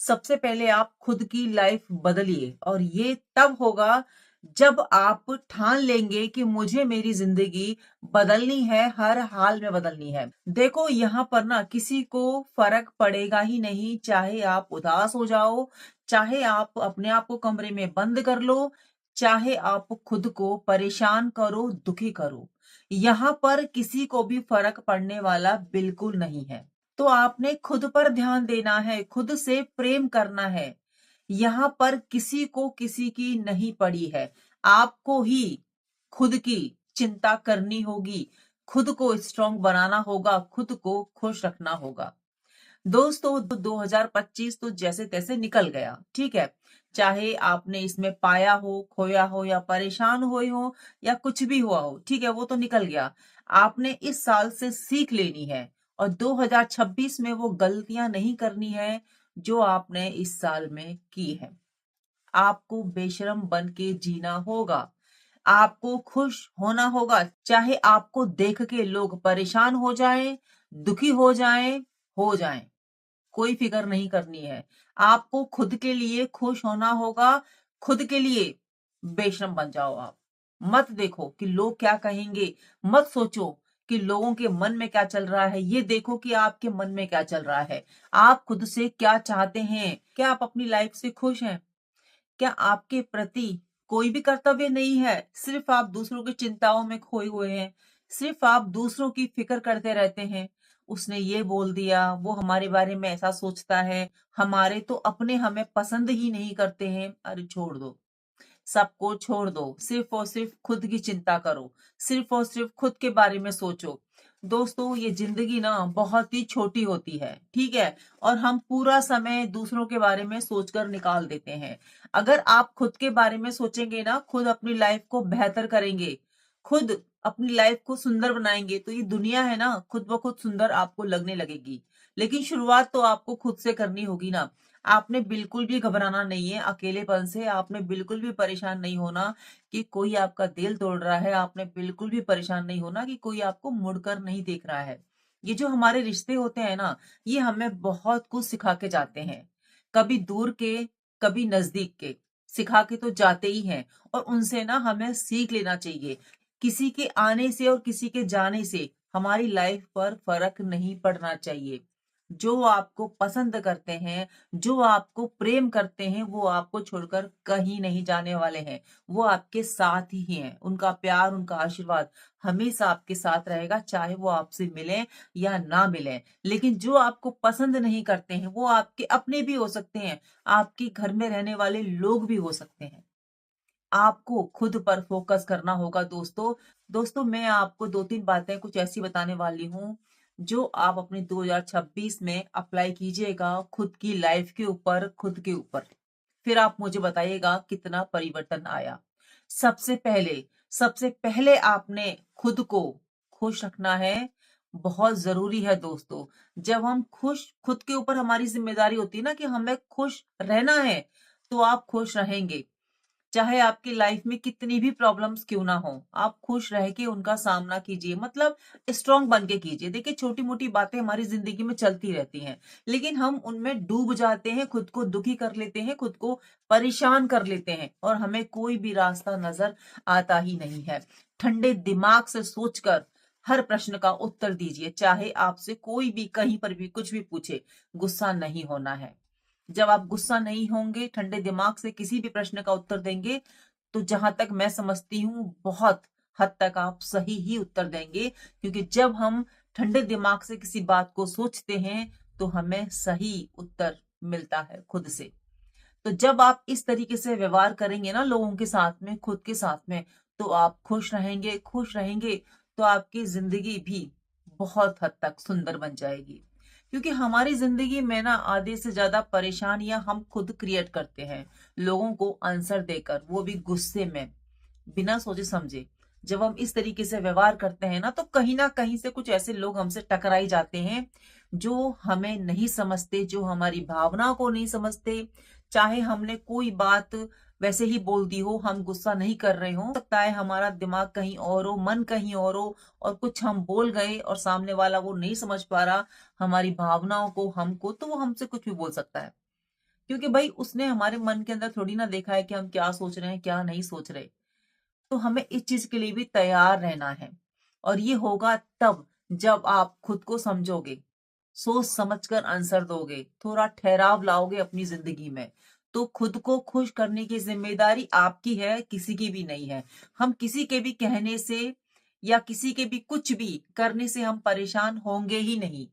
सबसे पहले आप खुद की लाइफ बदलिए और ये तब होगा जब आप ठान लेंगे कि मुझे मेरी जिंदगी बदलनी है, हर हाल में बदलनी है। देखो यहाँ पर ना किसी को फर्क पड़ेगा ही नहीं, चाहे आप उदास हो जाओ, चाहे आप अपने आप को कमरे में बंद कर लो, चाहे आप खुद को परेशान करो, दुखी करो। यहाँ पर किसी को भी फर्क पड़ने वाला बिल्कुल नहीं है। तो आपने खुद पर ध्यान देना है, खुद से प्रेम करना है। यहाँ पर किसी को किसी की नहीं पड़ी है। आपको ही खुद की चिंता करनी होगी, खुद को स्ट्रांग बनाना होगा, खुद को खुश रखना होगा। दोस्तों 2025 तो जैसे तैसे निकल गया, ठीक है। चाहे आपने इसमें पाया हो, खोया हो या परेशान हुए हो या कुछ भी हुआ हो, ठीक है, वो तो निकल गया। आपने इस साल से सीख लेनी है और 2026 में वो गलतियां नहीं करनी है जो आपने इस साल में की है। आपको बेशरम बन के जीना होगा, आपको खुश होना होगा, चाहे आपको देख के लोग परेशान हो जाएं, दुखी हो जाएं, कोई फिक्र नहीं करनी है। आपको खुद के लिए खुश होना होगा, खुद के लिए बेशर्म बन जाओ आप। मत देखो कि लोग क्या कहेंगे, मत सोचो कि लोगों के मन में क्या चल रहा है, ये देखो कि आपके मन में क्या चल रहा है। आप खुद से क्या चाहते हैं? क्या आप अपनी लाइफ से खुश हैं? क्या आपके प्रति कोई भी कर्तव्य नहीं है? सिर्फ आप दूसरों की चिंताओं में खोए हुए हैं, सिर्फ आप दूसरों की फिक्र करते रहते हैं। उसने ये बोल दिया, वो हमारे बारे में ऐसा सोचता है, हमारे तो अपने हमें पसंद ही नहीं करते हैं। अरे छोड़ दो, सबको छोड़ दो, सिर्फ और सिर्फ खुद की चिंता करो, सिर्फ और सिर्फ खुद के बारे में सोचो। दोस्तों ये जिंदगी ना बहुत ही छोटी होती है, ठीक है, और हम पूरा समय दूसरों के बारे में सोचकर निकाल देते हैं। अगर आप खुद के बारे में सोचेंगे ना, खुद अपनी लाइफ को बेहतर करेंगे, खुद अपनी लाइफ को सुंदर बनाएंगे, तो ये दुनिया है ना खुद ब खुद सुंदर आपको लगने लगेगी। लेकिन शुरुआत तो आपको खुद से करनी होगी ना। आपने बिल्कुल भी घबराना नहीं है अकेलेपन से, आपने बिल्कुल भी परेशान नहीं होना कि कोई आपका दिल तोड़ रहा है, आपने बिल्कुल भी परेशान नहीं होना कि कोई आपको मुड़कर नहीं देख रहा है। ये जो हमारे रिश्ते होते हैं ना, ये हमें बहुत कुछ सिखा के जाते हैं। कभी दूर के, कभी नजदीक के, सिखा के तो जाते ही हैं और उनसे ना हमें सीख लेना चाहिए। किसी के आने से और किसी के जाने से हमारी लाइफ पर फर्क नहीं पड़ना चाहिए। जो आपको पसंद करते हैं, जो आपको प्रेम करते हैं, वो आपको छोड़कर कहीं नहीं जाने वाले हैं। वो आपके साथ ही हैं। उनका प्यार, उनका आशीर्वाद हमेशा आपके साथ रहेगा, चाहे वो आपसे मिलें या ना मिलें। लेकिन जो आपको पसंद नहीं करते हैं, वो आपके अपने भी हो सकते हैं, आपके घर में रहने वाले लोग भी हो सकते हैं। आपको खुद पर फोकस करना होगा दोस्तों। दोस्तों मैं आपको 2-3 बातें कुछ ऐसी बताने वाली हूँ, जो आप अपने 2026 में अप्लाई कीजिएगा खुद की लाइफ के ऊपर, खुद के ऊपर। फिर आप मुझे बताइएगा कितना परिवर्तन आया। सबसे पहले सबसे पहले आपने खुद को खुश रखना है, बहुत ज़रूरी है दोस्तों। जब हम खुश, खुद के ऊपर हमारी ज़िम्मेदारी होती है ना कि हमें खुश रहना है, तो आप खुश रहेंगे। चाहे आपकी लाइफ में कितनी भी प्रॉब्लम्स क्यों ना हो, आप खुश रह के उनका सामना कीजिए, मतलब स्ट्रांग बन के कीजिए। देखिए छोटी मोटी बातें हमारी जिंदगी में चलती रहती हैं, लेकिन हम उनमें डूब जाते हैं, खुद को दुखी कर लेते हैं, खुद को परेशान कर लेते हैं और हमें कोई भी रास्ता नजर आता ही नहीं है। ठंडे दिमाग से सोचकर हर प्रश्न का उत्तर दीजिए, चाहे आपसे कोई भी कहीं पर भी कुछ भी पूछे। गुस्सा नहीं होना है। जब आप गुस्सा नहीं होंगे, ठंडे दिमाग से किसी भी प्रश्न का उत्तर देंगे, तो जहां तक मैं समझती हूँ बहुत हद तक आप सही ही उत्तर देंगे, क्योंकि जब हम ठंडे दिमाग से किसी बात को सोचते हैं तो हमें सही उत्तर मिलता है खुद से। तो जब आप इस तरीके से व्यवहार करेंगे ना लोगों के साथ में, खुद के साथ में, तो आप खुश रहेंगे। खुश रहेंगे तो आपकी जिंदगी भी बहुत हद तक सुंदर बन जाएगी। क्योंकि हमारी जिंदगी में ना आधे से ज्यादा परेशानियां हम खुद क्रिएट करते हैं, लोगों को आंसर देकर, वो भी गुस्से में, बिना सोचे समझे। जब हम इस तरीके से व्यवहार करते हैं ना, तो कहीं ना कहीं से कुछ ऐसे लोग हमसे टकराई जाते हैं जो हमें नहीं समझते, जो हमारी भावनाओं को नहीं समझते। चाहे हमने कोई बात वैसे ही बोल दी हो, हम गुस्सा नहीं कर रहे हो, सकता है हमारा दिमाग कहीं और हो, मन कहीं और हो, और कुछ हम बोल गए और सामने वाला वो नहीं समझ पा रहा हमारी भावनाओं को, हमको, तो वो हमसे कुछ भी बोल सकता है। क्योंकि भाई उसने हमारे मन के अंदर थोड़ी ना देखा है कि हम क्या सोच रहे हैं, क्या नहीं सोच रहे। तो हमें इस चीज के लिए भी तैयार रहना है। और ये होगा तब जब आप खुद को समझोगे, सोच समझकर आंसर दोगे, थोड़ा ठहराव लाओगे अपनी जिंदगी में। तो खुद को खुश करने की जिम्मेदारी आपकी है, किसी की भी नहीं है। हम किसी के भी कहने से या किसी के भी कुछ भी करने से हम परेशान होंगे ही नहीं।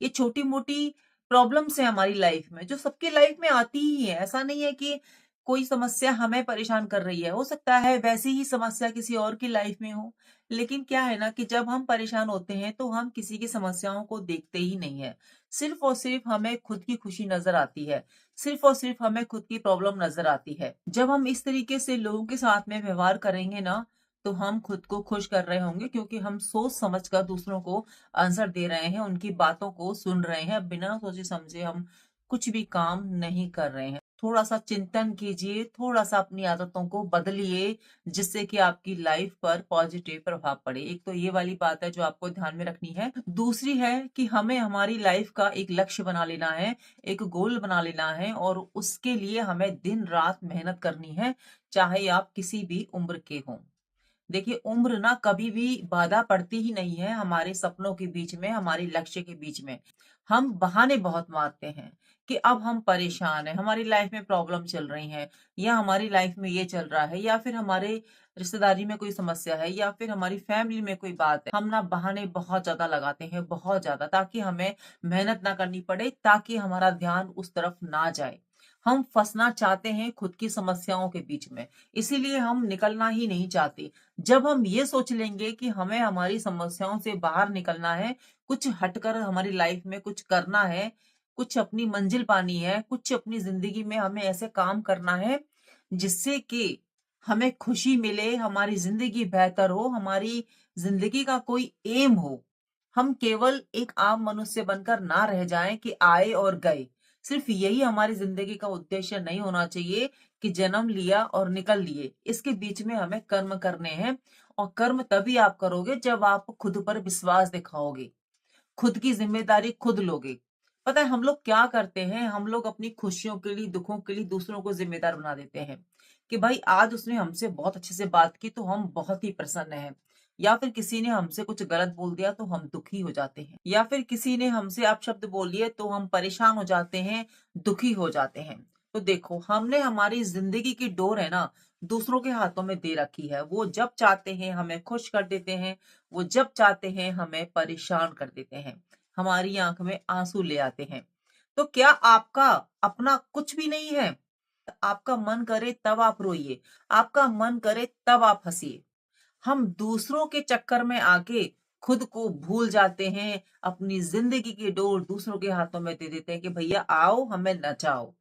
ये छोटी मोटी प्रॉब्लम्स है हमारी लाइफ में, जो सबकी लाइफ में आती ही है। ऐसा नहीं है कि कोई समस्या हमें परेशान कर रही है, हो सकता है वैसी ही समस्या किसी और की लाइफ में हो। लेकिन क्या है ना कि जब हम परेशान होते हैं तो हम किसी की समस्याओं को देखते ही नहीं है। सिर्फ और सिर्फ हमें खुद की खुशी नजर आती है। सिर्फ और सिर्फ हमें खुद की प्रॉब्लम नजर आती है। जब हम इस तरीके से लोगों के साथ में व्यवहार करेंगे ना, तो हम खुद को खुश कर रहे होंगे, क्योंकि हम सोच समझ कर दूसरों को आंसर दे रहे हैं, उनकी बातों को सुन रहे हैं। बिना सोचे समझे हम कुछ भी काम नहीं कर रहे हैं। थोड़ा सा चिंतन कीजिए, थोड़ा सा अपनी आदतों को बदलिए, जिससे कि आपकी लाइफ पर पॉजिटिव प्रभाव पड़े। एक तो ये वाली बात है जो आपको ध्यान में रखनी है। दूसरी है कि हमें हमारी लाइफ का एक लक्ष्य बना लेना है, एक गोल बना लेना है, और उसके लिए हमें दिन रात मेहनत करनी है, चाहे आप किसी भी उम्र के हों। देखिए, उम्र ना कभी भी बाधा पड़ती ही नहीं है हमारे सपनों के बीच में, हमारे लक्ष्य के बीच में। हम बहाने बहुत मारते हैं कि अब हम परेशान हैं, हमारी लाइफ में प्रॉब्लम चल रही है, या हमारी लाइफ में ये चल रहा है, या फिर हमारे रिश्तेदारी में कोई समस्या है, या फिर हमारी फैमिली में कोई बात है। हम ना बहाने बहुत ज्यादा लगाते हैं, बहुत ज्यादा, ताकि हमें मेहनत ना करनी पड़े, ताकि हमारा ध्यान उस तरफ ना जाए। हम फंसना चाहते हैं खुद की समस्याओं के बीच में, इसीलिए हम निकलना ही नहीं चाहते। जब हम ये सोच लेंगे कि हमें हमारी समस्याओं से बाहर निकलना है, कुछ हटकर हमारी लाइफ में कुछ करना है, कुछ अपनी मंजिल पानी है, कुछ अपनी जिंदगी में हमें ऐसे काम करना है जिससे कि हमें खुशी मिले, हमारी जिंदगी बेहतर हो, हमारी जिंदगी का कोई एम हो। हम केवल एक आम मनुष्य बनकर ना रह जाएं कि आए और गए। सिर्फ यही हमारी जिंदगी का उद्देश्य नहीं होना चाहिए कि जन्म लिया और निकल लिए। इसके बीच में हमें कर्म करने हैं, और कर्म तभी आप करोगे जब आप खुद पर विश्वास दिखाओगे, खुद की जिम्मेदारी खुद लोगे। पता है हम लोग क्या करते हैं, हम लोग अपनी खुशियों के लिए, दुखों के लिए दूसरों को जिम्मेदार बना देते हैं कि भाई आज उसने हमसे बहुत अच्छे से बात की तो हम बहुत ही प्रसन्न हैं, या फिर किसी ने हमसे कुछ गलत बोल दिया तो हम दुखी हो जाते हैं, या फिर किसी ने हमसे अपशब्द बोल दिए तो हम परेशान हो जाते हैं, दुखी हो जाते हैं। तो देखो, हमने हमारी जिंदगी की डोर है ना दूसरों के हाथों में दे रखी है। वो जब चाहते हैं हमें खुश कर देते हैं, वो जब चाहते हैं हमें परेशान कर देते हैं, हमारी आंख में आंसू ले आते हैं। तो क्या आपका अपना कुछ भी नहीं है? आपका मन करे तब आप रोइए, आपका मन करे तब आप हंसिए। हम दूसरों के चक्कर में आके खुद को भूल जाते हैं, अपनी जिंदगी की डोर दूसरों के हाथों में दे देते हैं कि भैया आओ हमें नचाओ।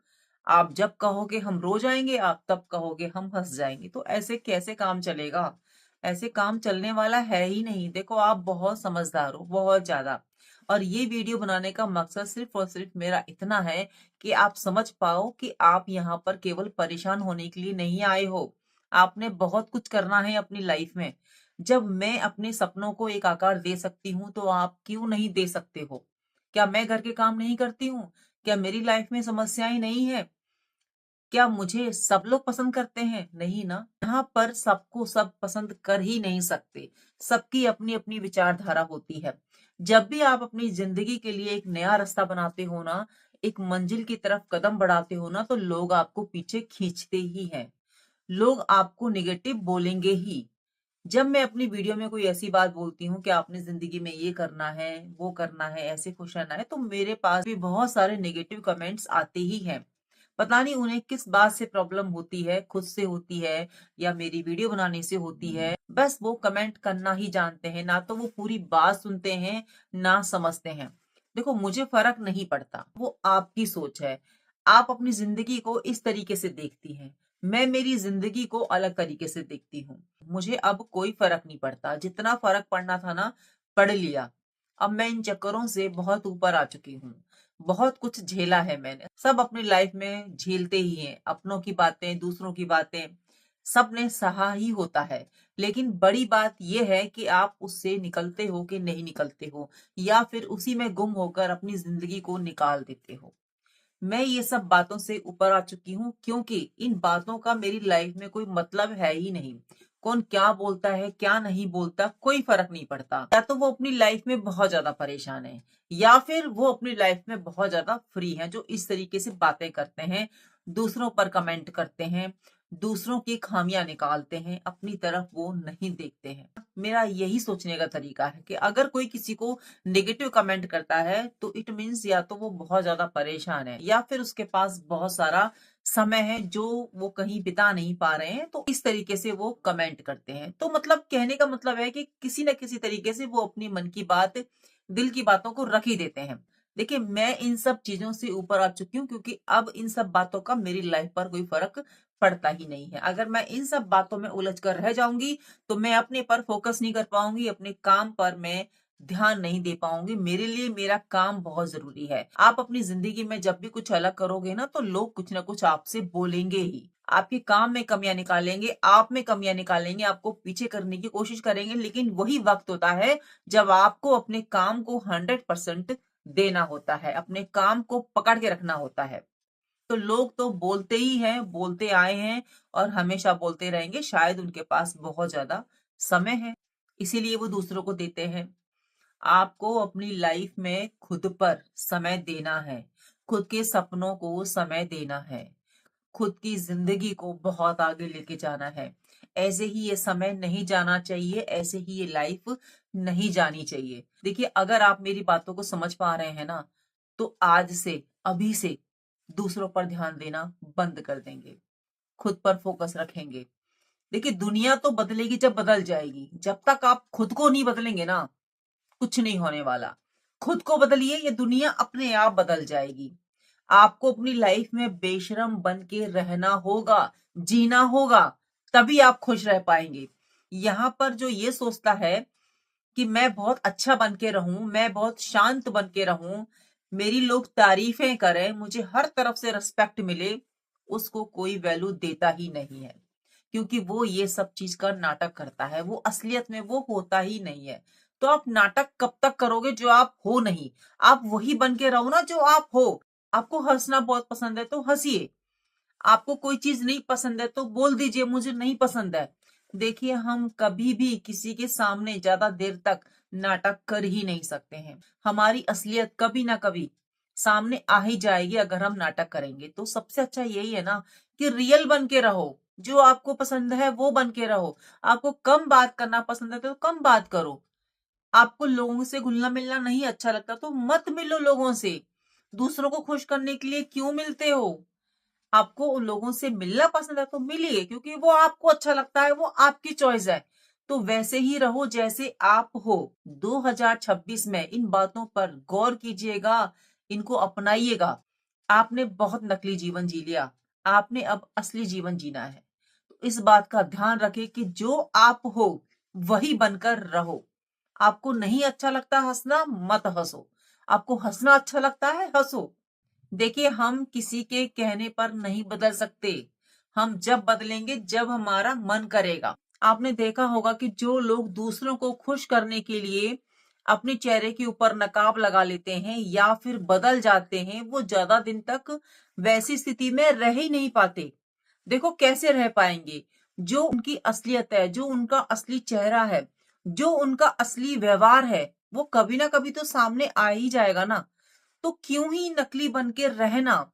आप जब कहोगे हम रो जाएंगे, आप तब कहोगे हम हंस जाएंगे। तो ऐसे कैसे काम चलेगा? ऐसे काम चलने वाला है ही नहीं। देखो, आप बहुत समझदार हो, बहुत ज्यादा। और ये वीडियो बनाने का मकसद सिर्फ और सिर्फ मेरा इतना है कि आप समझ पाओ कि आप यहाँ पर केवल परेशान होने के लिए नहीं आए हो। आपने बहुत कुछ करना है अपनी लाइफ में। जब मैं अपने सपनों को एक आकार दे सकती हूँ तो आप क्यों नहीं दे सकते हो? क्या मैं घर के काम नहीं करती हूँ? क्या मेरी लाइफ में समस्याएं नहीं है? क्या मुझे सब लोग पसंद करते हैं? नहीं ना। यहाँ पर सबको सब पसंद कर ही नहीं सकते। सबकी अपनी अपनी विचारधारा होती है। जब भी आप अपनी जिंदगी के लिए एक नया रास्ता बनाते हो ना, एक मंजिल की तरफ कदम बढ़ाते हो ना, तो लोग आपको पीछे खींचते ही हैं। लोग आपको निगेटिव बोलेंगे ही। जब मैं अपनी वीडियो में कोई ऐसी बात बोलती हूँ कि आपने जिंदगी में ये करना है, वो करना है, ऐसे खुश रहना है, तो मेरे पास भी बहुत सारे नेगेटिव कमेंट्स आते ही हैं। पता नहीं उन्हें किस बात से प्रॉब्लम होती है, खुद से होती है या मेरी वीडियो बनाने से होती है। बस वो कमेंट करना ही जानते हैं, ना तो वो पूरी बात सुनते हैं, ना समझते हैं। देखो, मुझे फर्क नहीं पड़ता, वो आपकी सोच है। आप अपनी जिंदगी को इस तरीके से देखती हैं, मैं मेरी जिंदगी को अलग तरीके से देखती हूँ। मुझे अब कोई फर्क नहीं पड़ता। जितना फर्क पड़ना था ना, पड़ लिया। अब मैं इन चक्करों से बहुत ऊपर आ चुकी हूँ। बहुत कुछ झेला है मैंने। सब अपनी लाइफ में झेलते ही हैं, अपनों की बातें, दूसरों की बातें, सबने सहा ही होता है। लेकिन बड़ी बात यह है कि आप उससे निकलते हो कि नहीं निकलते हो, या फिर उसी में गुम होकर अपनी जिंदगी को निकाल देते हो। मैं ये सब बातों से ऊपर आ चुकी हूँ, क्योंकि इन बातों का मेरी लाइफ में कोई मतलब है ही नहीं। कौन क्या बोलता है क्या नहीं बोलता कोई फर्क नहीं पड़ता। या तो वो अपनी लाइफ में बहुत ज्यादा परेशान है, या फिर वो अपनी लाइफ में बहुत ज्यादा फ्री है, जो इस तरीके से बातें करते हैं, दूसरों पर कमेंट करते हैं, दूसरों की खामियां निकालते हैं, अपनी तरफ वो नहीं देखते हैं। मेरा यही सोचने का तरीका है कि अगर कोई किसी को नेगेटिव कमेंट करता है तो इट मीन्स या तो वो बहुत ज्यादा परेशान है, या फिर उसके पास बहुत सारा समय है जो वो कहीं बिता नहीं पा रहे हैं, तो इस तरीके से वो कमेंट करते हैं। तो मतलब कहने का मतलब है कि किसी न किसी तरीके से वो अपनी मन की बात, दिल की बातों को रख ही देते हैं। देखिए, मैं इन सब चीजों से ऊपर आ चुकी हूँ, क्योंकि अब इन सब बातों का मेरी लाइफ पर कोई फर्क पड़ता ही नहीं है। अगर मैं इन सब बातों में उलझ कर रह जाऊंगी तो मैं अपने पर फोकस नहीं कर पाऊंगी, अपने काम पर मैं ध्यान नहीं दे पाऊंगी। मेरे लिए मेरा काम बहुत जरूरी है। आप अपनी जिंदगी में जब भी कुछ अलग करोगे ना, तो लोग कुछ ना कुछ आपसे बोलेंगे ही, आपके काम में कमियां निकालेंगे, आप में कमियां निकालेंगे, आपको पीछे करने की कोशिश करेंगे। लेकिन वही वक्त होता है जब आपको अपने काम को 100% देना होता है, अपने काम को पकड़ के रखना होता है। तो लोग तो बोलते ही हैं, बोलते आए हैं और हमेशा बोलते रहेंगे। शायद उनके पास बहुत ज्यादा समय है, इसीलिए वो दूसरों को देते हैं। आपको अपनी लाइफ में खुद पर समय देना है, खुद के सपनों को समय देना है, खुद की जिंदगी को बहुत आगे लेके जाना है। ऐसे ही ये समय नहीं जाना चाहिए, ऐसे ही ये लाइफ नहीं जानी चाहिए। देखिए, अगर आप मेरी बातों को समझ पा रहे हैं ना, तो आज से, अभी से दूसरों पर ध्यान देना बंद कर देंगे, खुद पर फोकस रखेंगे। देखिए, दुनिया तो बदलेगी जब बदल जाएगी, जब तक आप खुद को नहीं बदलेंगे ना, कुछ नहीं होने वाला। खुद को बदलिए, ये दुनिया अपने आप बदल जाएगी। आपको अपनी लाइफ में बेशरम बन के रहना होगा, जीना होगा, तभी आप खुश रह पाएंगे। यहां पर जो ये सोचता है कि मैं बहुत अच्छा बन के रहूं, मैं बहुत शांत बन के रहूं, मेरी लोग तारीफें करें, मुझे हर तरफ से रिस्पेक्ट मिले, उसको कोई वैल्यू देता ही नहीं है। क्योंकि वो ये सब चीज का नाटक करता है, वो असलियत में वो होता ही नहीं है। तो आप नाटक कब तक करोगे जो आप हो नहीं? आप वही बन के रहो ना जो आप हो। आपको हंसना बहुत पसंद है तो हंसिए, आपको कोई चीज नहीं पसंद है तो बोल दीजिए मुझे नहीं पसंद है। देखिए, हम कभी भी किसी के सामने ज्यादा देर तक नाटक कर ही नहीं सकते हैं। हमारी असलियत कभी ना कभी सामने आ ही जाएगी अगर हम नाटक करेंगे। तो सबसे अच्छा यही है ना कि रियल बन के रहो, जो आपको पसंद है वो बन के रहो। आपको कम बात करना पसंद है तो कम बात करो। आपको लोगों से घुलना मिलना नहीं अच्छा लगता तो मत मिलो लोगों से। दूसरों को खुश करने के लिए क्यों मिलते हो? आपको उन लोगों से मिलना पसंद है तो मिलिए, क्योंकि वो आपको अच्छा लगता है, वो आपकी चॉइस है। तो वैसे ही रहो जैसे आप हो। 2026 में इन बातों पर गौर कीजिएगा, इनको अपनाइएगा। आपने बहुत नकली जीवन जी लिया, आपने अब असली जीवन जीना है। तो इस बात का ध्यान रखें कि जो आप हो वही बनकर रहो। आपको नहीं अच्छा लगता हंसना, मत हंसो। आपको हंसना अच्छा लगता है, हंसो। देखिए, हम किसी के कहने पर नहीं बदल सकते। हम जब बदलेंगे जब हमारा मन करेगा। आपने देखा होगा कि जो लोग दूसरों को खुश करने के लिए अपने चेहरे के ऊपर नकाब लगा लेते हैं या फिर बदल जाते हैं, वो ज्यादा दिन तक वैसी स्थिति में रह ही नहीं पाते। देखो कैसे रह पाएंगे? जो उनकी असलियत है, जो उनका असली चेहरा है, जो उनका असली व्यवहार है, वो कभी ना कभी तो सामने आ ही जाएगा ना। तो क्यों ही नकली बन के रहना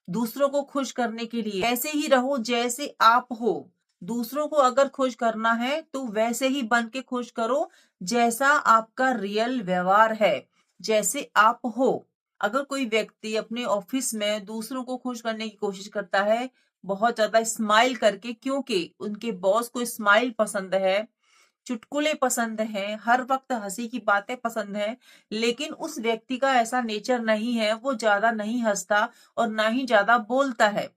दूसरों को खुश करने के लिए? ऐसे ही रहो जैसे आप हो। दूसरों को अगर खुश करना है तो वैसे ही बन के खुश करो जैसा आपका रियल व्यवहार है, जैसे आप हो। अगर कोई व्यक्ति अपने ऑफिस में दूसरों को खुश करने की कोशिश करता है, बहुत ज्यादा स्माइल करके, क्योंकि उनके बॉस को स्माइल पसंद है, चुटकुले पसंद हैं, हर वक्त हंसी की बातें पसंद हैं, लेकिन उस व्यक्ति का ऐसा नेचर नहीं है, वो ज्यादा नहीं हंसता और ना ही ज्यादा बोलता है।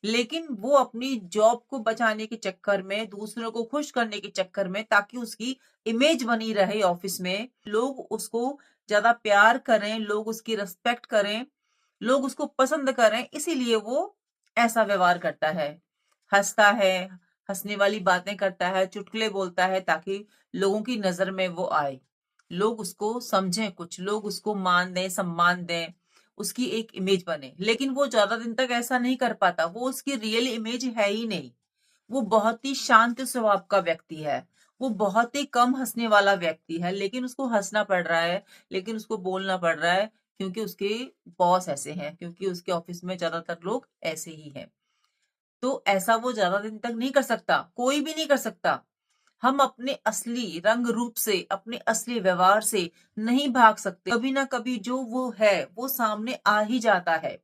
लेकिन वो अपनी जॉब को बचाने के चक्कर में, दूसरों को खुश करने के चक्कर में, ताकि उसकी इमेज बनी रहे ऑफिस में, लोग उसको ज्यादा प्यार करें, लोग उसकी रिस्पेक्ट करें, लोग उसको पसंद करें, इसीलिए वो ऐसा व्यवहार करता है, हंसता है, हंसने वाली बातें करता है, चुटकुले बोलता है, ताकि लोगों की नजर में वो आए, लोग उसको समझें, कुछ लोग उसको मान दें, सम्मान दें, उसकी एक इमेज बने, लेकिन वो ज्यादा दिन तक ऐसा नहीं कर पाता। वो उसकी रियल इमेज है ही नहीं। वो बहुत ही शांत स्वभाव का व्यक्ति है। वो बहुत ही कम हंसने वाला व्यक्ति है, लेकिन उसको हंसना पड़ रहा है, लेकिन उसको बोलना पड़ रहा है, क्योंकि उसके बॉस ऐसे हैं, क्योंकि उसके ऑफिस में ज्यादातर लोग ऐसे ही हैं। तो ऐसा वो ज्यादा दिन तक नहीं कर सकता, कोई भी नहीं कर सकता। हम अपने असली रंग रूप से, अपने असली व्यवहार से नहीं भाग सकते। कभी ना कभी जो वो है वो सामने आ ही जाता है।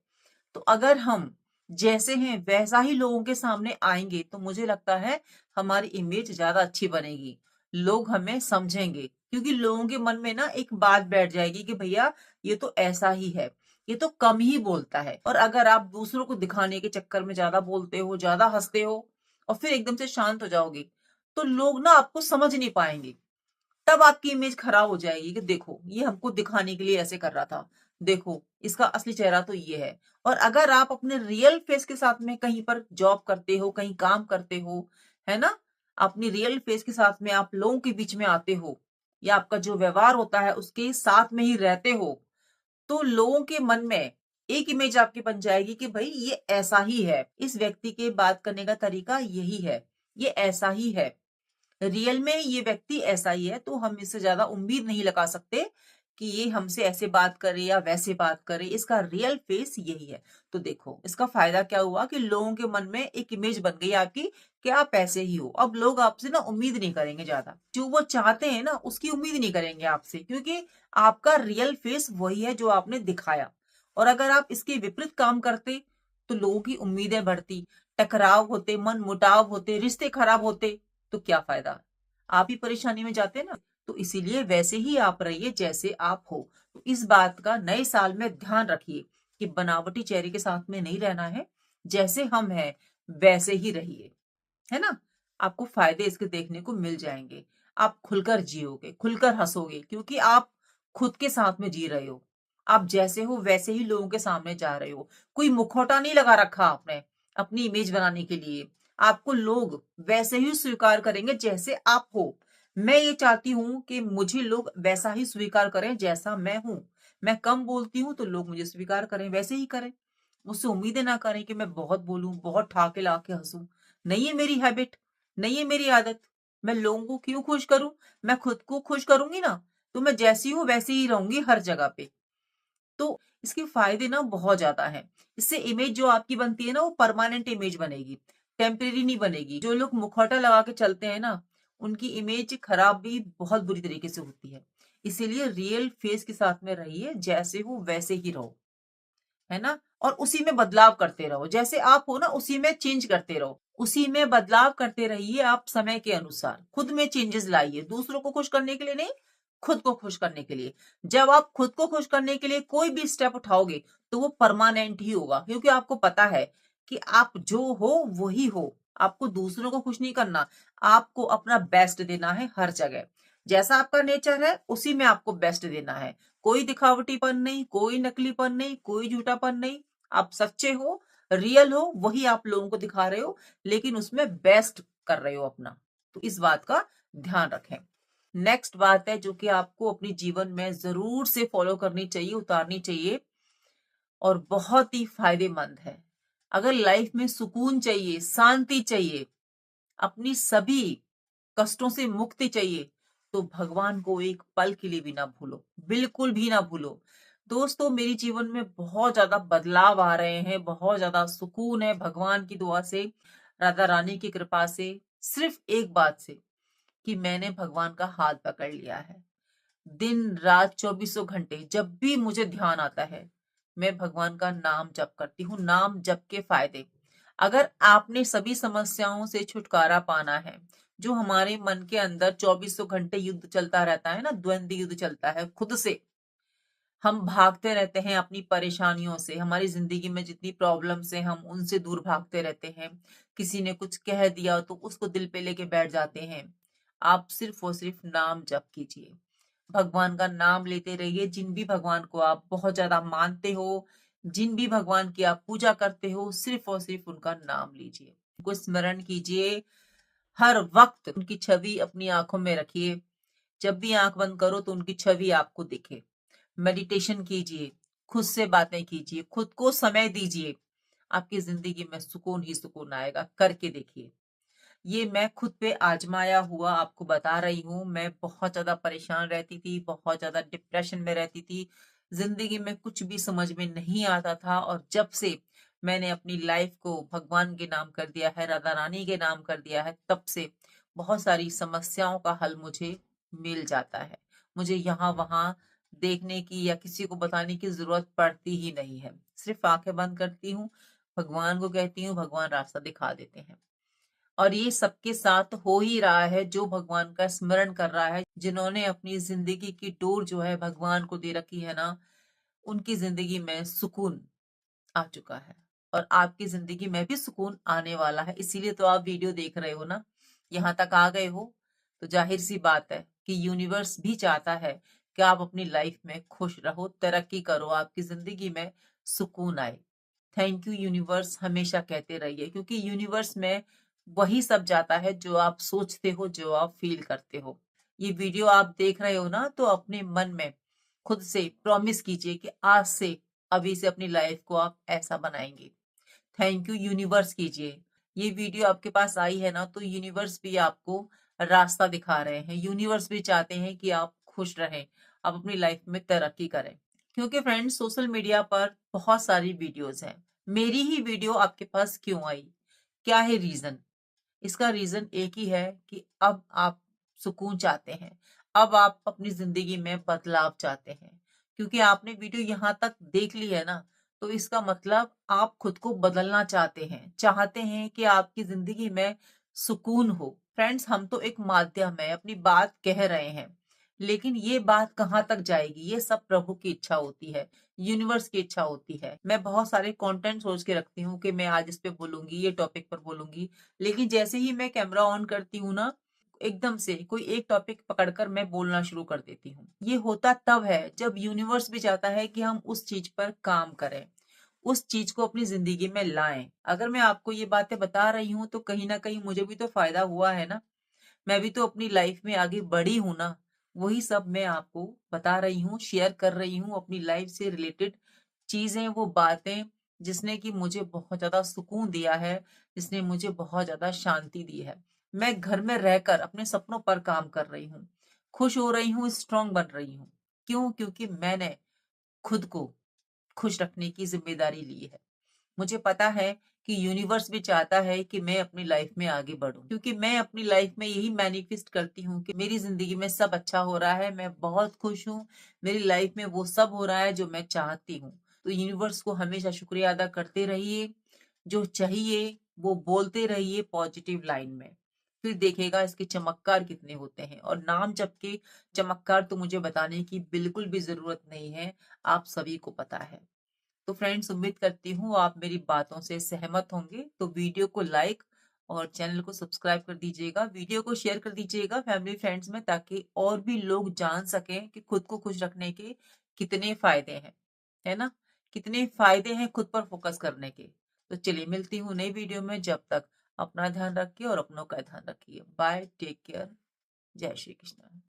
तो अगर हम जैसे हैं वैसा ही लोगों के सामने आएंगे, तो मुझे लगता है हमारी इमेज ज्यादा अच्छी बनेगी। लोग हमें समझेंगे, क्योंकि लोगों के मन में ना एक बात बैठ जाएगी कि भैया ये तो ऐसा ही है, ये तो कम ही बोलता है। और अगर आप दूसरों को दिखाने के चक्कर में ज्यादा बोलते हो, ज्यादा हंसते हो, और फिर एकदम से शांत हो जाओगे, तो लोग ना आपको समझ नहीं पाएंगे। तब आपकी इमेज खराब हो जाएगी कि देखो ये हमको दिखाने के लिए ऐसे कर रहा था, देखो इसका असली चेहरा तो ये है। और अगर आप अपने रियल फेस के साथ में कहीं पर जॉब करते हो, कहीं काम करते हो, है ना, अपनी रियल फेस के साथ में आप लोगों के बीच में आते हो, या आपका जो व्यवहार होता है उसके साथ में ही रहते हो, तो लोगों के मन में एक इमेज आपकी बन जाएगी कि भाई ये ऐसा ही है, इस व्यक्ति के बात करने का तरीका यही है, ये ऐसा ही है, रियल में ये व्यक्ति ऐसा ही है, तो हम इससे ज्यादा उम्मीद नहीं लगा सकते कि ये हमसे ऐसे बात करे या वैसे बात करे, इसका रियल फेस यही है। तो देखो इसका फायदा क्या हुआ कि लोगों के मन में एक इमेज बन गई आपकी कि आप ऐसे ही हो। अब लोग आपसे ना उम्मीद नहीं करेंगे, ज्यादा जो वो चाहते हैं ना उसकी उम्मीद नहीं करेंगे आपसे, क्योंकि आपका रियल फेस वही है जो आपने दिखाया। और अगर आप इसके विपरीत काम करते, तो लोगों की उम्मीदें बढ़ती, टकराव होते, मन मुटाव होते, रिश्ते खराब होते, तो क्या फायदा, आप ही परेशानी में जाते ना। तो इसीलिए वैसे ही आप रहिए जैसे आप हो। तो इस बात का नए साल में ध्यान रखिए कि बनावटी चेहरे के साथ में नहीं रहना है, जैसे हम हैं वैसे ही रहिए, है ना। आपको फायदे इसके देखने को मिल जाएंगे। आप खुलकर जियोगे, खुलकर हंसोगे, क्योंकि आप खुद के साथ में जी रहे हो। आप जैसे हो वैसे ही लोगों के सामने जा रहे हो। कोई मुखौटा नहीं लगा रखा आपने अपनी इमेज बनाने के लिए। आपको लोग वैसे ही स्वीकार करेंगे जैसे आप हो। मैं ये चाहती हूँ कि मुझे लोग वैसा ही स्वीकार करें जैसा मैं हूं। मैं कम बोलती हूँ तो लोग मुझे स्वीकार करें, वैसे ही करें। मुझसे उम्मीदें ना करें कि मैं बहुत बोलूं, बहुत ठाके लाके हंसूं। नहीं है मेरी हैबिट, नहीं है मेरी आदत। मैं लोगों को क्यों खुश करूं, मैं खुद को खुश करूंगी ना, तो मैं जैसी हूं वैसी ही रहूंगी हर जगह पे। तो इसके फायदे ना बहुत ज्यादा हैं। इससे इमेज जो आपकी बनती है ना वो परमानेंट इमेज बनेगी, टेम्परेरी नहीं बनेगी। जो लोग मुखौटा लगा के चलते हैं ना, उनकी इमेज खराब भी बहुत बुरी तरीके से होती है। इसीलिए रियल फेस के साथ में रहिए, जैसे हो वैसे ही रहो, है ना। और उसी में बदलाव करते रहो, जैसे आप हो ना उसी में चेंज करते रहो, उसी में बदलाव करते रहिए। आप समय के अनुसार खुद में चेंजेस लाइए, दूसरों को खुश करने के लिए नहीं, खुद को खुश करने के लिए। जब आप खुद को खुश करने के लिए कोई भी स्टेप उठाओगे, तो वो परमानेंट ही होगा, क्योंकि आपको पता है कि आप जो हो वही हो। आपको दूसरों को खुश नहीं करना, आपको अपना बेस्ट देना है हर जगह। जैसा आपका नेचर है उसी में आपको बेस्ट देना है। कोई दिखावटीपन नहीं, कोई नकलीपन नहीं, कोई झूठापन नहीं। आप सच्चे हो, रियल हो, वही आप लोगों को दिखा रहे हो, लेकिन उसमें बेस्ट कर रहे हो अपना। तो इस बात का ध्यान रखें। नेक्स्ट बात है जो कि आपको अपने जीवन में जरूर से फॉलो करनी चाहिए, उतारनी चाहिए, और बहुत ही फायदेमंद है। अगर लाइफ में सुकून चाहिए, शांति चाहिए, अपनी सभी कष्टों से मुक्ति चाहिए, तो भगवान को एक पल के लिए भी ना भूलो, बिल्कुल भी ना भूलो। दोस्तों मेरे जीवन में बहुत ज्यादा बदलाव आ रहे हैं, बहुत ज्यादा सुकून है भगवान की दुआ से, राधा रानी की कृपा से, सिर्फ एक बात से, कि मैंने भगवान का हाथ पकड़ लिया है। दिन रात चौबीसों घंटे जब भी मुझे ध्यान आता है, मैं भगवान का नाम जप करती हूँ। नाम जप के फायदे, अगर आपने सभी समस्याओं से छुटकारा पाना है, जो हमारे मन के अंदर चौबीसों घंटे युद्ध चलता रहता है ना, द्वंद्व युद्ध चलता है खुद से, हम भागते रहते हैं अपनी परेशानियों से, हमारी जिंदगी में जितनी प्रॉब्लम्स हैं हम उनसे दूर भागते रहते हैं। किसी ने कुछ कह दिया तो उसको दिल पे लेके बैठ जाते हैं। आप सिर्फ और सिर्फ नाम जप कीजिए, भगवान का नाम लेते रहिए। जिन भी भगवान को आप बहुत ज्यादा मानते हो, जिन भी भगवान की आप पूजा करते हो, सिर्फ और सिर्फ उनका नाम लीजिए, उनको स्मरण कीजिए। हर वक्त उनकी छवि अपनी आंखों में रखिए। जब भी आंख बंद करो तो उनकी छवि आपको दिखे। मेडिटेशन कीजिए, खुद से बातें कीजिए, खुद को समय दीजिए, आपकी जिंदगी में सुकून ही सुकून आएगा। करके देखिए। ये मैं खुद पे आजमाया हुआ आपको बता रही हूँ। मैं बहुत ज्यादा परेशान रहती थी, बहुत ज्यादा डिप्रेशन में रहती थी, जिंदगी में कुछ भी समझ में नहीं आता था। और जब से मैंने अपनी लाइफ को भगवान के नाम कर दिया है, राधा रानी के नाम कर दिया है, तब से बहुत सारी समस्याओं का हल मुझे मिल जाता है। मुझे यहाँ वहाँ देखने की या किसी को बताने की जरूरत पड़ती ही नहीं है। सिर्फ आंखें बंद करती हूँ, भगवान को कहती हूँ, भगवान रास्ता दिखा देते हैं। और ये सबके साथ हो ही रहा है जो भगवान का स्मरण कर रहा है, जिन्होंने अपनी जिंदगी की डोर जो है भगवान को दे रखी है ना, उनकी जिंदगी में सुकून आ चुका है। और आपकी जिंदगी में भी सुकून आने वाला है। इसीलिए तो आप वीडियो देख रहे हो ना, यहाँ तक आ गए हो, तो जाहिर सी बात है कि यूनिवर्स भी चाहता है कि आप अपनी लाइफ में खुश रहो, तरक्की करो, आपकी जिंदगी में सुकून आए। थैंक यू यूनिवर्स हमेशा कहते रहिए, क्योंकि यूनिवर्स में वही सब जाता है जो आप सोचते हो, जो आप फील करते हो। ये वीडियो आप देख रहे हो ना, तो अपने मन में खुद से प्रॉमिस कीजिए कि आज से, अभी से अपनी लाइफ को आप ऐसा बनाएंगे। थैंक यू यूनिवर्स कीजिए। ये वीडियो आपके पास आई है ना, तो यूनिवर्स भी आपको रास्ता दिखा रहे हैं। यूनिवर्स भी चाहते हैं कि आप खुश रहें, आप अपनी लाइफ में तरक्की करें। क्योंकि फ्रेंड्स, सोशल मीडिया पर बहुत सारी वीडियोस हैं। मेरी ही वीडियो आपके पास क्यों आई? क्या है रीजन? इसका रीजन एक ही है कि अब आप सुकून चाहते हैं, अब आप अपनी जिंदगी में बदलाव चाहते हैं। क्योंकि आपने वीडियो यहाँ तक देख ली है ना, तो इसका मतलब आप खुद को बदलना चाहते हैं कि आपकी जिंदगी में सुकून हो। फ्रेंड्स, हम तो एक माध्यम है, अपनी बात कह रहे हैं, लेकिन ये बात कहाँ तक जाएगी, ये सब प्रभु की इच्छा होती है, यूनिवर्स की इच्छा होती है। मैं बहुत सारे कंटेंट सोच के रखती हूँ कि मैं आज इस पे बोलूंगी, ये टॉपिक पर बोलूंगी, लेकिन जैसे ही मैं कैमरा ऑन करती हूँ ना, एकदम से कोई एक टॉपिक पकड़कर मैं बोलना शुरू कर देती हूँ। ये होता तब है जब यूनिवर्स भी चाहता है कि हम उस चीज पर काम करें, उस चीज को अपनी जिंदगी में लाएं। अगर मैं आपको ये बातें बता रही हूँ तो कहीं ना कहीं मुझे भी तो फायदा हुआ है ना, मैं भी तो अपनी लाइफ में आगे बढ़ी हूं ना। वही सब मैं आपको बता रही हूँ, शेयर कर रही हूँ, अपनी लाइफ से रिलेटेड चीजें, वो बातें जिसने कि मुझे बहुत ज्यादा सुकून दिया है, जिसने मुझे बहुत ज्यादा शांति दी है। मैं घर में रहकर अपने सपनों पर काम कर रही हूँ, खुश हो रही हूँ, स्ट्रांग बन रही हूँ। क्यों? क्योंकि मैंने खुद को खुश रखने की जिम्मेदारी ली है। मुझे पता है कि यूनिवर्स भी चाहता है कि मैं अपनी लाइफ में आगे बढ़ूं, क्योंकि मैं अपनी लाइफ में यही मैनिफेस्ट करती हूँ कि मेरी जिंदगी में सब अच्छा हो रहा है, मैं बहुत खुश हूँ, मेरी लाइफ में वो सब हो रहा है जो मैं चाहती हूँ। तो यूनिवर्स को हमेशा शुक्रिया अदा करते रहिए, जो चाहिए वो बोलते रहिए पॉजिटिव लाइन में, फिर देखिएगा इसके चमत्कार कितने होते हैं। और नाम जप के चमत्कार तो मुझे बताने की बिल्कुल भी जरूरत नहीं है, आप सभी को पता है। तो फ्रेंड्स, उम्मीद करती हूँ आप मेरी बातों से सहमत होंगे। तो वीडियो को लाइक और चैनल को सब्सक्राइब कर दीजिएगा, वीडियो को शेयर कर दीजिएगा फैमिली फ्रेंड्स में, ताकि और भी लोग जान सकें कि खुद को खुश रखने के कितने फायदे हैं, है ना, कितने फायदे हैं खुद पर फोकस करने के। तो चलिए, मिलती हूँ नई वीडियो में। जब तक अपना ध्यान रखिए और अपनों का ध्यान रखिए। बाय, टेक केयर, जय श्री कृष्ण।